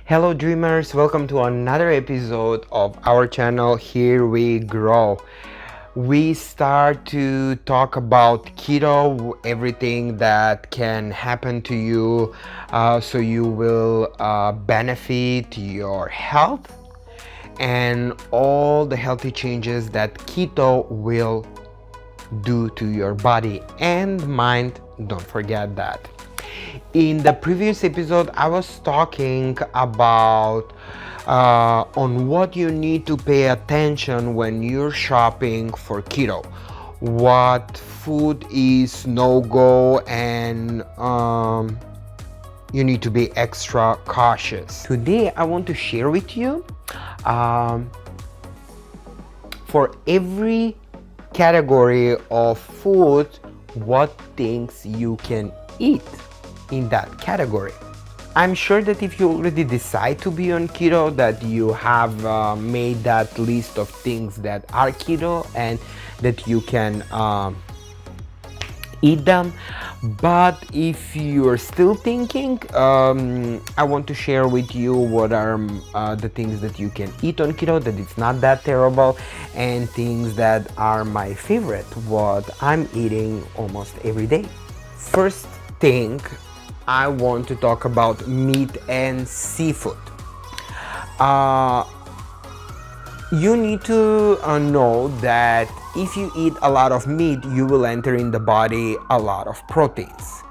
Hello dreamers, welcome to another episode of our channel. Here we grow. We start to talk about keto, everything that can happen to you, so you will benefit your health and all the healthy changes that keto will do to your body and mind. Don't forget that. In the previous episode, I was talking about on what you need to pay attention when you're shopping for keto. What food is no-go, and you need to be extra cautious. Today, I want to share with you for every category of food, what things you can eat in that category. I'm sure that if you already decide to be on keto, that you have made that list of things that are keto and that you can eat them. But if you're still thinking, I want to share with you what are the things that you can eat on keto, that it's not that terrible, and things that are my favorite, what I'm eating almost every day. First thing, I want to talk about meat and seafood. You need to know that if you eat a lot of meat, you will enter in the body a lot of proteins.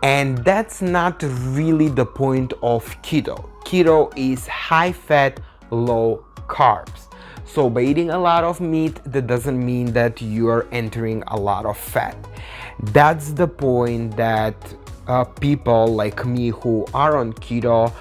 And that's not really the point of keto. Keto is high fat, low carbs. So by eating a lot of meat, that doesn't mean that you are entering a lot of fat. That's the point that people like me who are on keto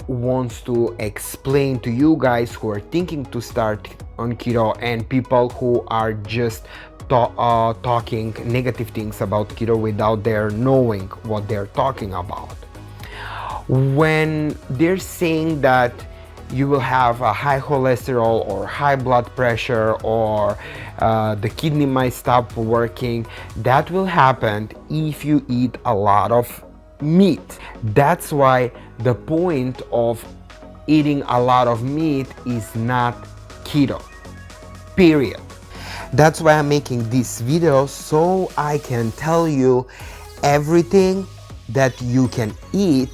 wants to explain to you guys who are thinking to start on keto, and people who are just talking negative things about keto without their knowing what they're talking about. When they're saying that you will have a high cholesterol or high blood pressure, or the kidney might stop working, that will happen if you eat a lot of meat. That's why the point of eating a lot of meat is not keto, period. That's why I'm making this video, so I can tell you everything that you can eat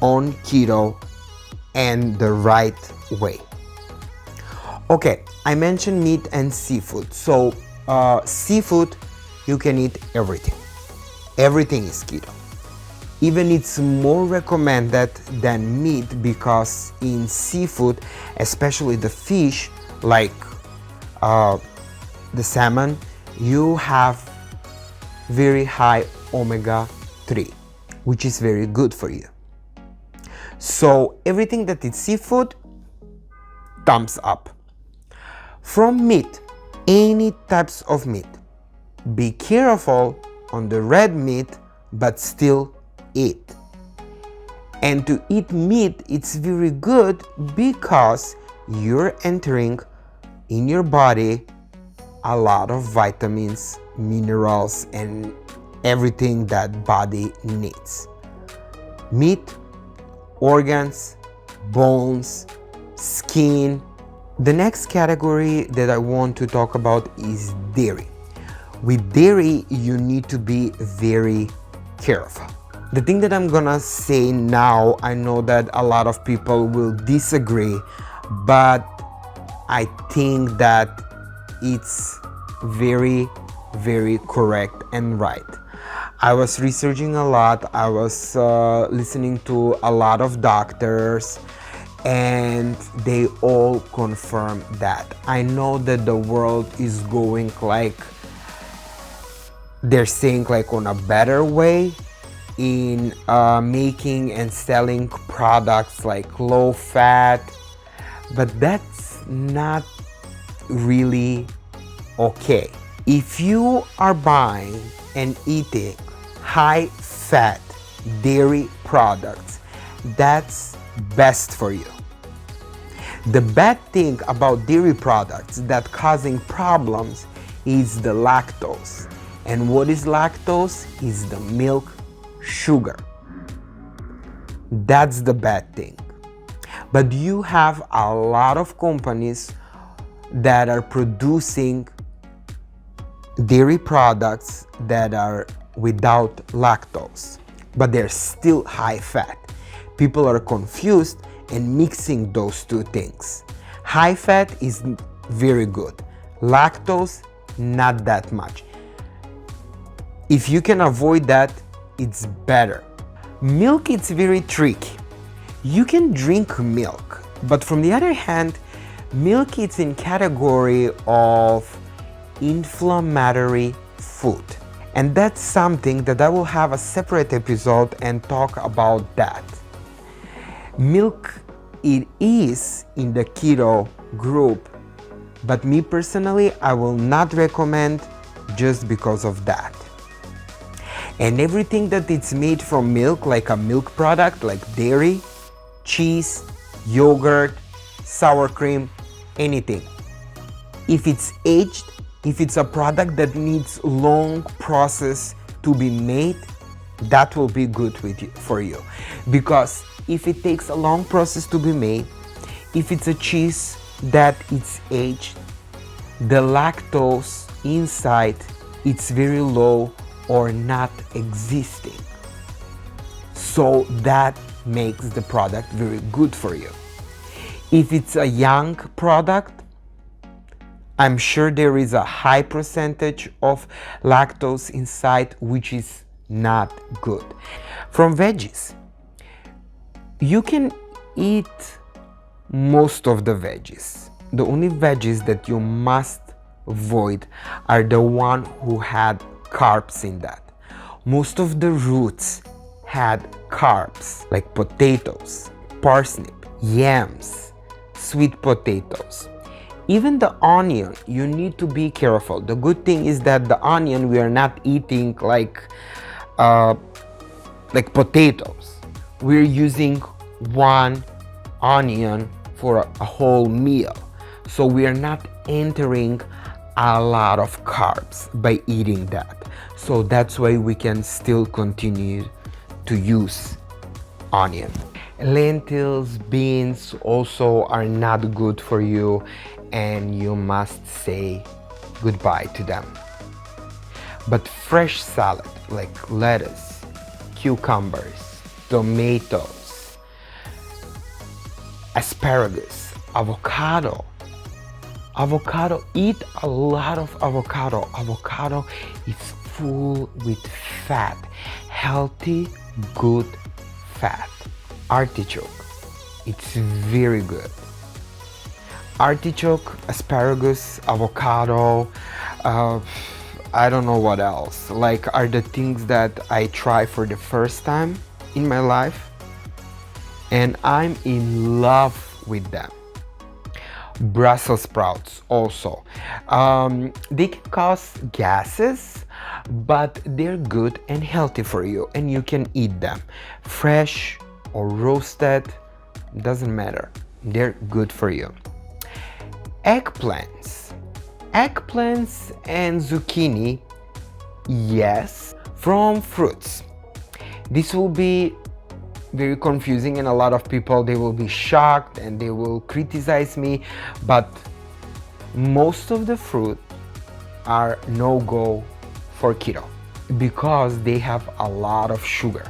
on keto and the right way. Okay, I mentioned meat and seafood. So seafood, you can eat everything. Everything is keto. Even it's more recommended than meat, because in seafood, especially the fish, like the salmon, you have very high omega-3, which is very good for you. So everything that is seafood, thumbs up. From meat, any types of meat, be careful on the red meat, but still eat. And to eat meat, it's very good because you're entering in your body a lot of vitamins, minerals, and everything that body needs. Meat, organs, bones, skin. The next category that I want to talk about is dairy. With dairy, you need to be very careful. The thing that I'm gonna say now, I know that a lot of people will disagree, but I think that it's very, very correct and right. I was researching a lot, I was listening to a lot of doctors, and they all confirm that. I know that the world is going like, they're saying like on a better way in making and selling products like low fat, but that's not really okay. If you are buying and eating high fat dairy products, that's best for you. The bad thing about dairy products that causing problems is the lactose. And what is lactose? Is the milk sugar. That's the bad thing. But you have a lot of companies that are producing dairy products that are without lactose, but they're still high fat. People are confused and mixing those two things. High fat is very good. Lactose, not that much. If you can avoid that, it's better. Milk, it's very tricky. You can drink milk, but from the other hand, milk is in category of inflammatory food. And that's something that I will have a separate episode and talk about that. Milk, it is in the keto group, but me personally, I will not recommend just because of that. And everything that it's made from milk, like a milk product, like dairy, cheese, yogurt, sour cream, anything. If it's aged, if it's a product that needs long process to be made, that will be good for you. Because if it takes a long process to be made, if it's a cheese that it's aged, the lactose inside, it's very low or not existing. So that makes the product very good for you. If it's a young product, I'm sure there is a high percentage of lactose inside, which is not good. From veggies, you can eat most of the veggies. The only veggies that you must avoid are the one who had carbs in that. Most of the roots had carbs, like potatoes, parsnip, yams, sweet potatoes. Even the onion, you need to be careful. The good thing is that the onion, we are not eating like potatoes. We're using one onion for a whole meal. So we are not entering a lot of carbs by eating that. So that's why we can still continue to use onion. Lentils, beans also are not good for you, and you must say goodbye to them. But fresh salad like lettuce, cucumbers, tomatoes, asparagus, avocado, eat a lot of avocado. Avocado is full with fat, healthy, good fat. Artichoke, it's very good. Artichoke, asparagus, avocado, I don't know what else, like are the things that I try for the first time in my life, and I'm in love with them. Brussels sprouts also. They can cause gases, but they're good and healthy for you, and you can eat them. Fresh or roasted, doesn't matter. They're good for you. Eggplants and zucchini, yes, from fruits. This will be very confusing, and a lot of people, they will be shocked and they will criticize me, but most of the fruit are no-go for keto because they have a lot of sugar,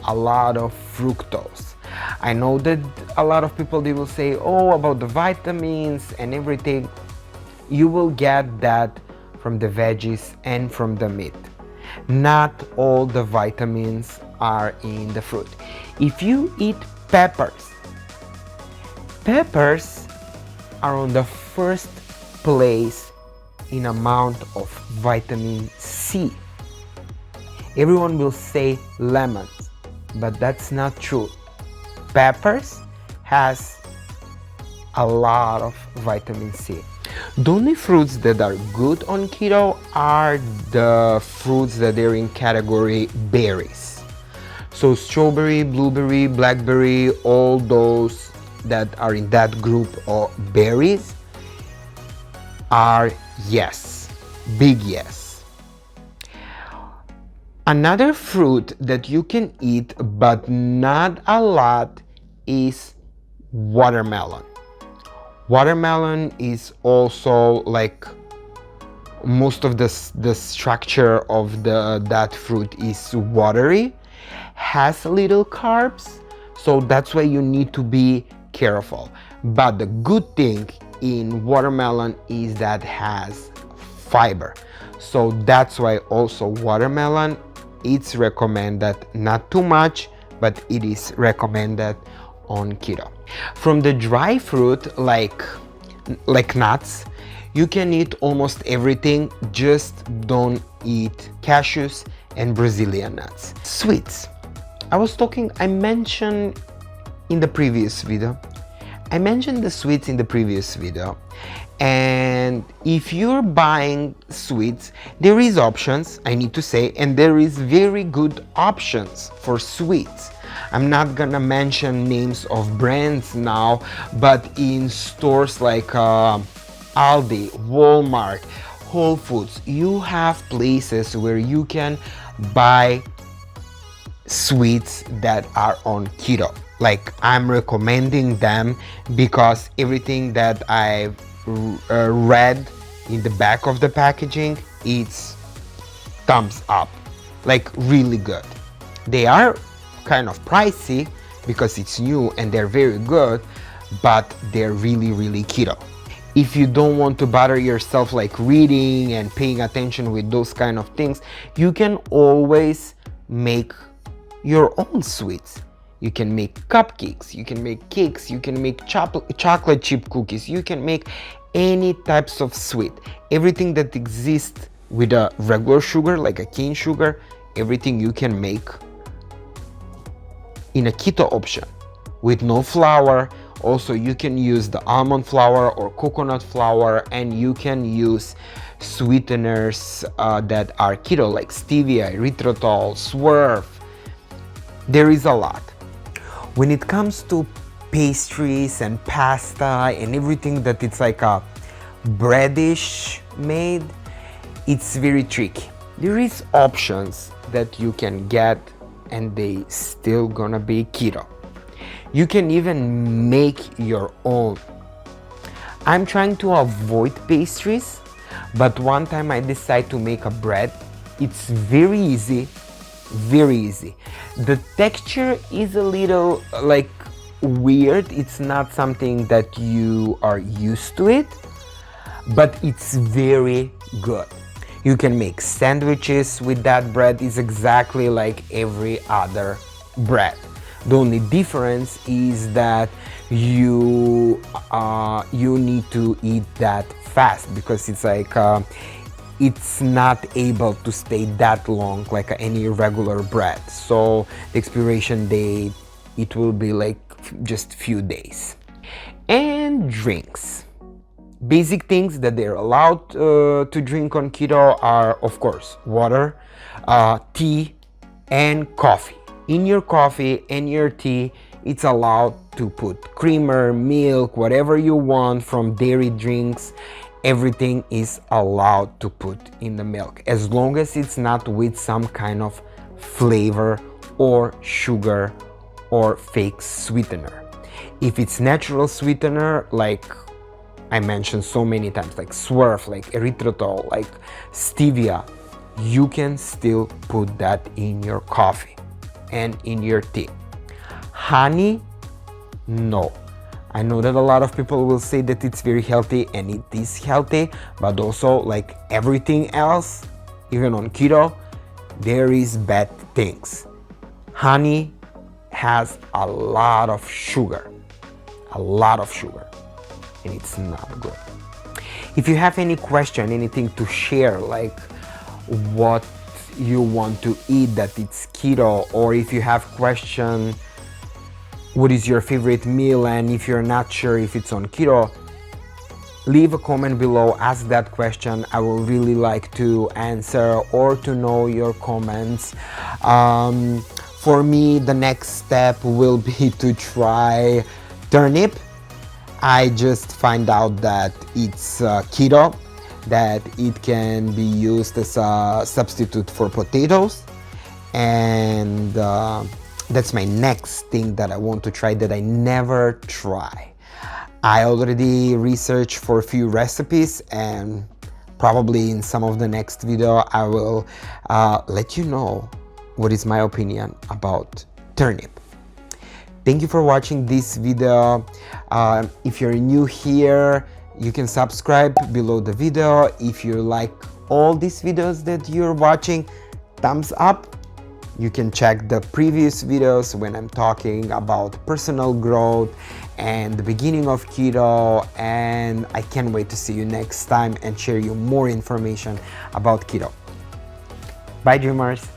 a lot of fructose. I know that a lot of people, they will say, oh, about the vitamins and everything. You will get that from the veggies and from the meat. Not all the vitamins are in the fruit. If you eat peppers are on the first place in amount of vitamin C. Everyone will say lemons, but that's not true. Peppers has a lot of vitamin C. The only fruits that are good on keto are the fruits that are in category berries. So strawberry, blueberry, blackberry, all those that are in that group of berries are yes, big yes. Another fruit that you can eat but not a lot is watermelon. Watermelon is also like most of the structure of that fruit is watery, has little carbs, so that's why you need to be careful. But the good thing in watermelon is that has fiber, so that's why also watermelon, it's recommended, not too much, but it is recommended on keto. From the dry fruit, like nuts, you can eat almost everything, just don't eat cashews and Brazilian nuts. Sweets. I mentioned in the previous video. I mentioned the sweets in the previous video. And if you're buying sweets, there is options, I need to say, and there is very good options for sweets. I'm not gonna mention names of brands now, but in stores like Aldi, Walmart, Whole Foods, you have places where you can buy sweets that are on keto. Like, I'm recommending them because everything that I've read in the back of the packaging, it's thumbs up, like really good. They are kind of pricey because it's new and they're very good, but they're really keto. If you don't want to bother yourself like reading and paying attention with those kind of things, you can always make your own sweets. You can make cupcakes, you can make cakes, you can make chocolate chip cookies, you can make any types of sweet. Everything that exists with a regular sugar, like a cane sugar, everything you can make in a keto option with no flour. Also, you can use the almond flour or coconut flour, and you can use sweeteners that are keto, like stevia, erythritol, swerve. There is a lot. When it comes to pastries and pasta and everything that it's like a breadish made, it's very tricky. There is options that you can get and they still gonna be keto. You can even make your own. I'm trying to avoid pastries, but one time I decided to make a bread. It's very easy. The texture is a little like weird. It's not something that you are used to it, but it's very good. You can make sandwiches with that bread. It's exactly like every other bread. The only difference is that you need to eat that fast, because it's like it's not able to stay that long like any regular bread. So the expiration date, it will be like just few days. And drinks. Basic things that they're allowed to drink on keto are, of course, water, tea, and coffee. In your coffee and your tea, it's allowed to put creamer, milk, whatever you want from dairy drinks. Everything is allowed to put in the milk, as long as it's not with some kind of flavor or sugar or fake sweetener. If it's natural sweetener, like I mentioned so many times, like swerve, like erythritol, like stevia, you can still put that in your coffee and in your tea. Honey, no. I know that a lot of people will say that it's very healthy, and it is healthy, but also, like everything else, even on keto, there is bad things. Honey has a lot of sugar, and it's not good. If you have any question, anything to share, like what you want to eat that it's keto, or if you have question, what is your favorite meal, and if you're not sure if it's on keto, leave a comment below, ask that question. I will really like to answer or to know your comments. For me, the next step will be to try turnip. I just find out that it's keto, that it can be used as a substitute for potatoes, and that's my next thing that I want to try that I never try. I already researched for a few recipes, and probably in some of the next video I will let you know what is my opinion about turnip. Thank you for watching this video. If you're new here, you can subscribe below the video. If you like all these videos that you're watching, thumbs up. You can check the previous videos when I'm talking about personal growth and the beginning of keto, and I can't wait to see you next time and share you more information about keto. Bye, dreamers.